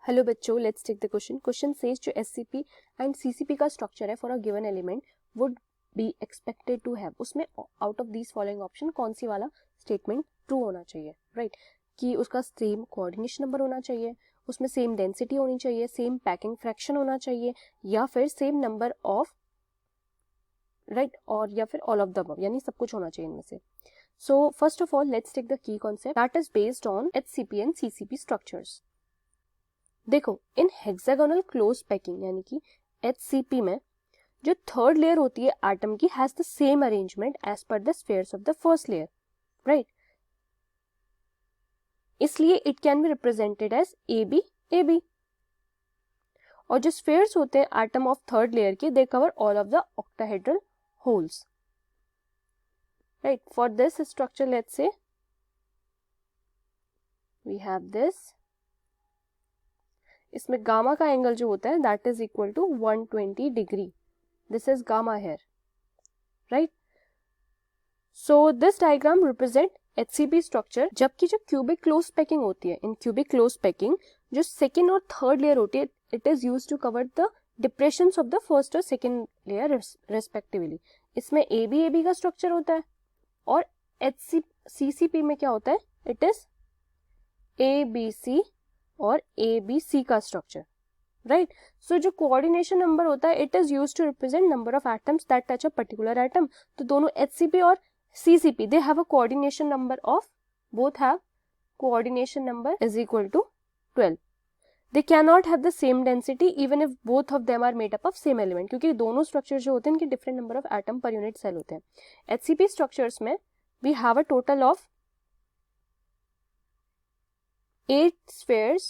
Hello बच्चों, let's take the question. Question says जो SCP and CCP का structure है for a given element would be expected to have, उसमें out of these following option कौन सी वाला statement true होना चाहिए, राइट? कि उसका सेम कोऑर्डिनेशन नंबर होना चाहिए, उसमें सेम डेंसिटी होनी चाहिए, सेम पैकिंग फ्रैक्शन होना चाहिए, या फिर सेम नंबर ऑफ, राइट, और या फिर ऑल ऑफ द अबव, यानी सब कुछ होना चाहिए इनमें से। So first of all let's take the key concept that is based on HCP and CCP structures. देखो, इन हेक्सागोनल क्लोज पैकिंग यानी कि HCP में जो थर्ड लेयर होती है एटम की has the same arrangement as per the spheres of the first layer, right? इसलिए it can be represented as AB। और जो स्फीयर्स होते हैं एटम ऑफ थर्ड लेयर के, they cover all of the octahedral holes, right? For this structure let's say we have this, इसमें gamma का angle जो होता है that is equal to 120 degree. This is gamma here, right? So this diagram represent HCP structure. जबकि जो cubic close packing होती है, in cubic close packing जो सेकेंड और थर्ड लेयर होती है, it is used to cover the depressions of the first और second layer respectively. इसमें AB का स्ट्रक्चर होता है, और CCP में क्या होता है, इट इज ABC और ABC का स्ट्रक्चर, राइट? सो जो कोऑर्डिनेशन नंबर होता है it is used to represent number of atoms that touch a particular atom. तो दोनों HCP और CCP they have a coordination number of, both have coordination number is equal to 12। They can not have the same density even if both of them are made up of same element, क्योंकि दोनों structure जो होते हैं इनके different number of atom per unit cell होते हैं। HCP structures में we have a total of 8 spheres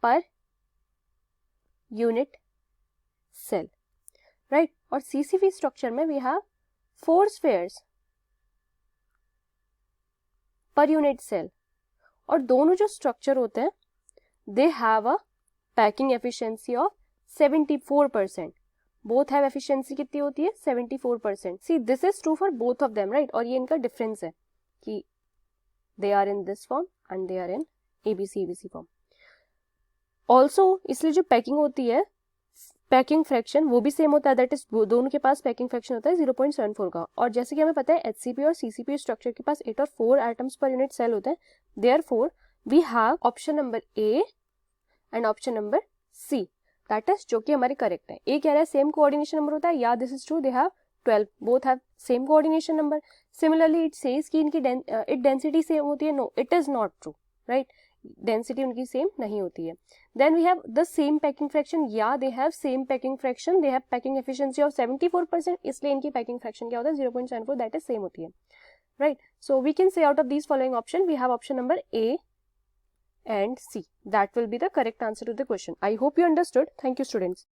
per unit cell, right? और CCP स्ट्रक्चर में we have 4 spheres per unit cell. और दोनों जो स्ट्रक्चर होते हैं they have a packing efficiency of 74%। Both have efficiency कितनी होती है, 74%। See this is true for both of them, right? और ये इनका डिफरेंस है कि they are in this form and they are in ABC form. Also इसलिए जो पैकिंग होती है, पैकिंग फ्रैक्शन वो भी सेम होता है, दैट इज दोनों के पास पैकिंग फ्रैक्शन होता है 0.74 का। और जैसे कि हमें पता है HCP और CCP स्ट्रक्चर के पास 8 और 4 एटम्स पर यूनिट सेल होते हैं। Therefore we have option number A and option number C, that is जो कि हमारे करेक्ट है। ए कह रहा है सेम कोऑर्डिनेशन नंबर होता है, या this is true, they have 12, both have same coordination number. Similarly it says कि इनकी डेंसिटी सेम होती है, no it is not true, right? Density उनकी सेम नहीं होती है। Then we have the same packing fraction, या they have same packing fraction, they have packing efficiency of 74%, इसलिए इनकी पैकिंग फ्रैक्शन क्या होता है, 0.74, दैट इज सेम होती है, right? So we can say out of these following option we have option number A and C, that will be the correct answer to the question. I hope you understood. Thank you, students.